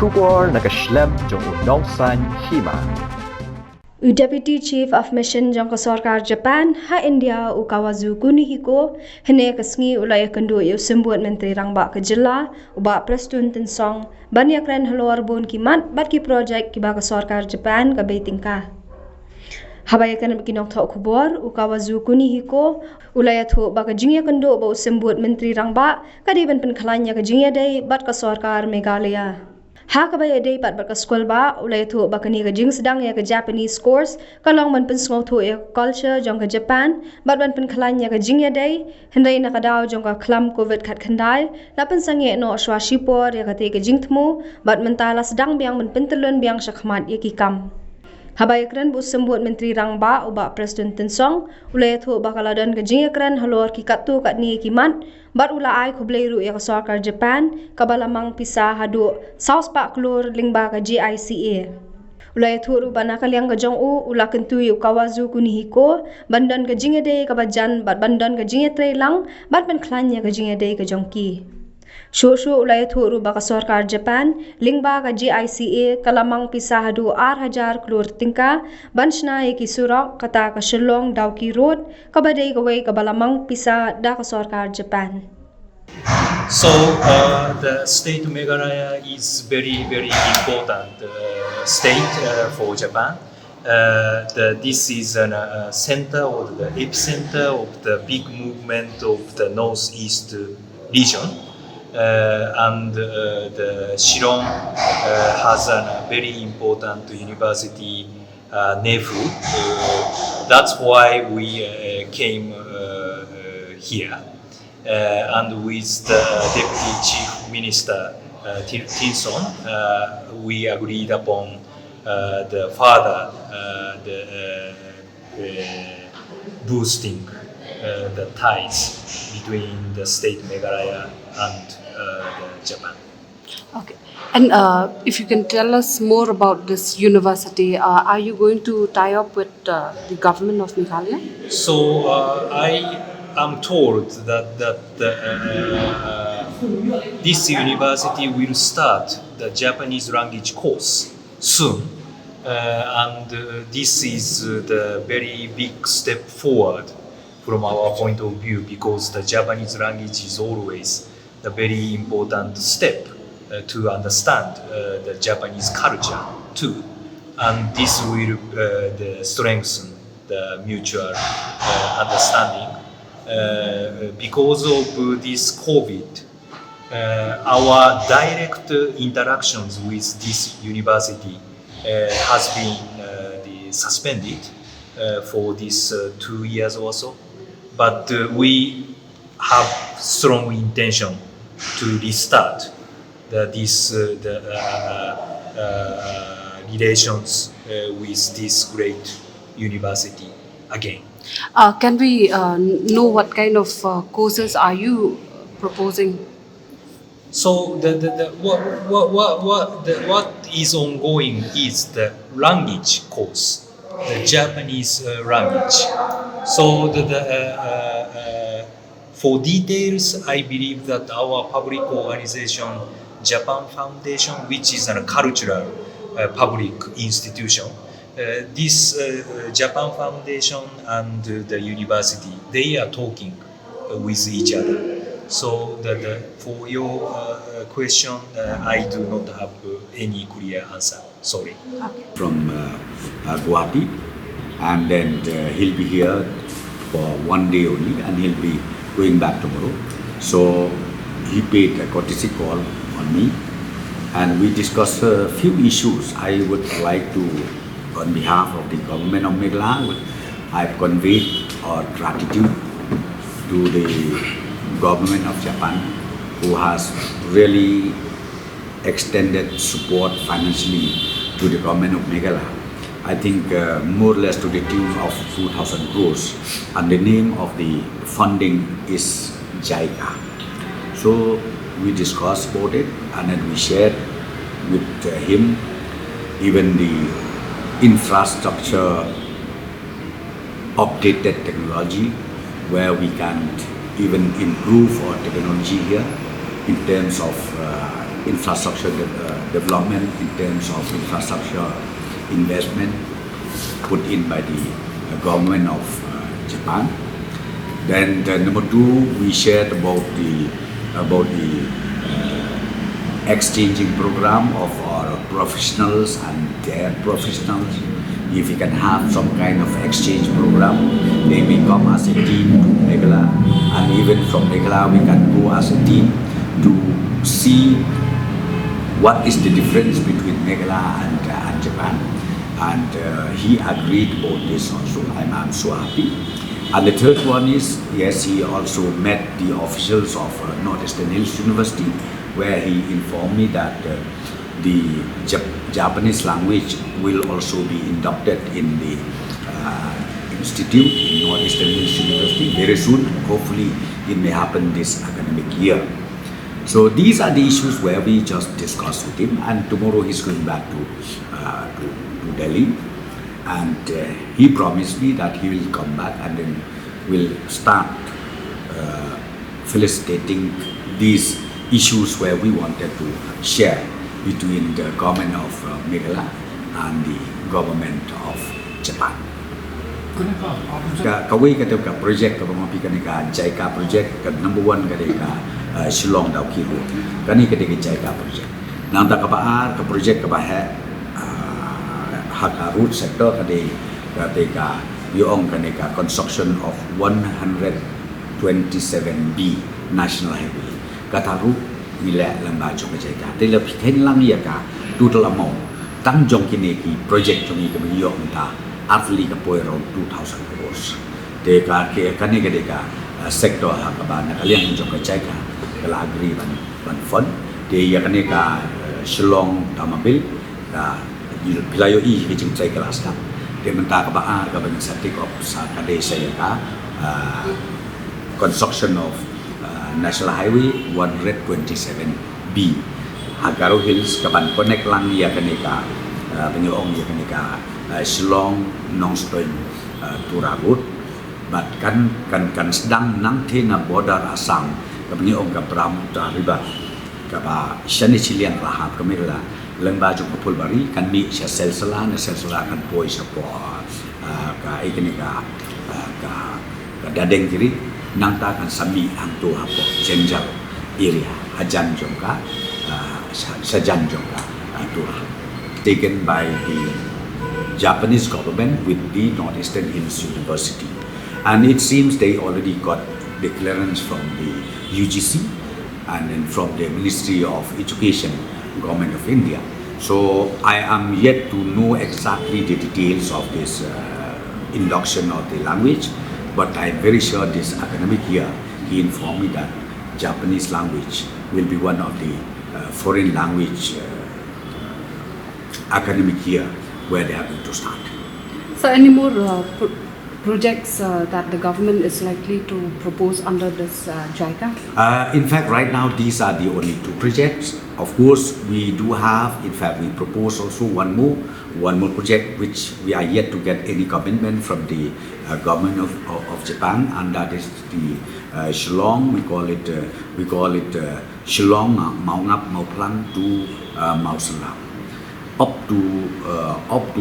Shubor nakaslem jong unongsan Hima. Deputy Chief of Mission jong Sarkar Japan ha India u Kawazu Kunihiko hene kasngi ulaya kendo yu sembuat Menteri Rangba ke Jilla uba Prestun Tensong banyak ren halor bon kimat bat ki project ki ba Sarkar Japan ka beitingka. Habaya kan bikinok thok kubor u Kawazu Kunihiko ulaya thu ba ka jingya kendo ba sembuat Menteri Rangba ka di ban penkhalanya ka jingya dei bat ka Sarkar Meghalaya. Ha kabaya day pat barka school ba ulay thu bakani ka jing sedang ya ka Japanese course kalong man pensngo thu ya culture jong ka Japan bat ban pen khalan ya ka jing ya day hendai na kadaw jong ka klam covid khat khandai lapan sange no shwa shipor ya ka te ka jing thmu bat mentala sedang biang man pentelun biang shakhmat ya ki kam habaya kran bu sembut Menteri Rangba uba Presiden Tensong ulay thu bakaladan ka jing kran halor ki katu kat ni ki mat bat ula ai khubleiru ya ka Sarkar Japan kabala Mang pisa hadu South Pak Klur lingba ka Jica ulay thuru bana kalyang ka jong u ula kentu yu Kawazu Kunihiko bandan ka jingede ka bajan bat bandan ka jinge lang bat ban klanya ka jingede ka jongki Shosho ulay thuru ba ka Sarkar Japan lingba ka Jica kalamang pisa hadu 8,000 klur tingka banshna ki surok kata ka Shillong Dawki Road kabadai gawai ka balamang pisa da ka Sarkar Japan. So the state of Meghalaya is very, very important state for Japan. This is a center or the epicenter of the big movement of the northeast region. And the Shillong has a very important university nephew. That's why we came here. And with the Deputy Chief Minister Tinson, we agreed upon the further boosting the ties between the state Meghalaya and Japan. Okay, and if you can tell us more about this university, are you going to tie up with the government of Meghalaya? So I am told that this university will start the Japanese language course soon, and this is the very big step forward from our point of view, because the Japanese language is always the very important step to understand the Japanese culture too, and this will strengthen the mutual understanding. Because of this COVID, our direct interactions with this university has been suspended for these 2 years or so. But we have strong intention to restart the relations with this great university again. Can we know what kind of courses are you proposing? So what is ongoing is the language course, the Japanese language. So for details, I believe that our public organization, Japan Foundation, which is a cultural public institution, this Japan Foundation and the university, they are talking with each other. So for your question, I do not have any clear answer. Sorry. Okay. From Guwahati, and then he'll be here for 1 day only, and he'll be going back tomorrow. So he paid a courtesy call on me, and we discussed a few issues. I would like to, on behalf of the government of Meghalaya, I've conveyed our gratitude to the government of Japan, who has really extended support financially to the government of Meghalaya. I think more or less to the tune of 2,000 crores, and the name of the funding is Jica. So we discussed about it, and then we shared with him even the infrastructure updated technology, where we can even improve our technology here in terms of infrastructure development, in terms of infrastructure investment put in by the government of Japan. Then number two, we shared about the exchanging program of our professionals and their professionals. If we can have some kind of exchange program, they may come as a team to Meghalaya, and even from Meghalaya we can go as a team to see what is the difference between Meghalaya and Japan. And he agreed about this also. I'm so happy. And the third one is, yes, he also met the officials of Northeastern Hills University, where he informed me that the Japanese language will also be inducted in the institute in Northeastern Hills University very soon. Hopefully, it may happen this academic year. So these are the issues where we just discussed with him, and tomorrow he's going back to Delhi, and he promised me that he will come back and then will start felicitating these issues where we wanted to share between the government of Meghalaya and the government of Japan. Kawai kata ka project ka mga pika Jica project ka number 1 ka Shillong daw kilo kani ka Jica project. Nang ta ka paar ka project ka bahe haka root sector ka yung ka construction of 127B national highway kataru nila lamba jong Jica. Tela pithen lang ya ka total amount tang jong kineki project jong ka yung ta atli ka po around 2,000 crores. Te ka kani ka sector haka ba nakaliang jong ka Jica kala agree ban fund te ya kani ka Shillong tamabil ka pilayo i kijing Jica kelas ka te menta ka ba ka ban sa take off sa kadesa ya ka construction of National Highway 127B Agaro Hills kapan connect lang ya kani ka penyoong ya kani ka Shillong Nongstoin Turagut but kan sedang nang tena border Assam kapni ong ka Brahmaputra River kapa shani Chilean lahap kamila lengba jo Pulbari kan mi sya selsela kan poi sa po ka ikini ka dadeng kiri nang ta kan sami ang tu hapo Jenjal area hajan jongka sajan jongka tura taken by the Japanese government with the Northeastern Hills University, and it seems they already got the clearance from the UGC and then from the Ministry of Education, Government of India. So I am yet to know exactly the details of this induction of the language, but I am very sure this academic year he informed me that Japanese language will be one of the foreign language academic year where they are going to start. So any more projects that the government is likely to propose under this Jica? In fact, right now these are the only 2 projects. Of course, we do have, in fact, we propose also one more project which we are yet to get any commitment from the government of Japan, and that is the Shillong. We call it Shillong Maungap Mauplang to Mausalam. Up to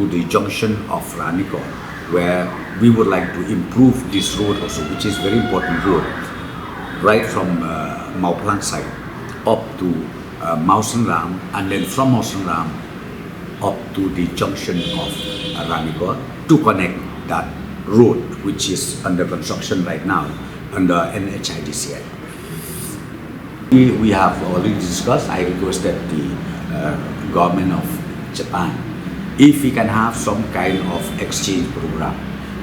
the junction of Raniko, where we would like to improve this road also, which is very important road, right from Mauplang side up to Mausanram, and then from Mausanram up to the junction of Raniko to connect that road, which is under construction right now under NHIDCI. We have already discussed. I requested the government of Japan if we can have some kind of exchange program,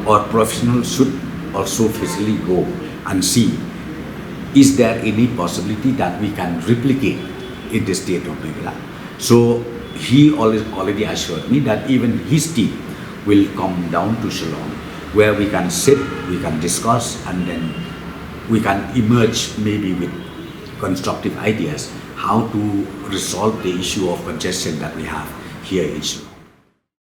or professionals should also physically go and see is there any possibility that we can replicate in the state of Meghalaya. So he already assured me that even his team will come down to Shillong, where we can sit, we can discuss, and then we can emerge maybe with constructive ideas how to resolve the issue of congestion that we have here in Shillong.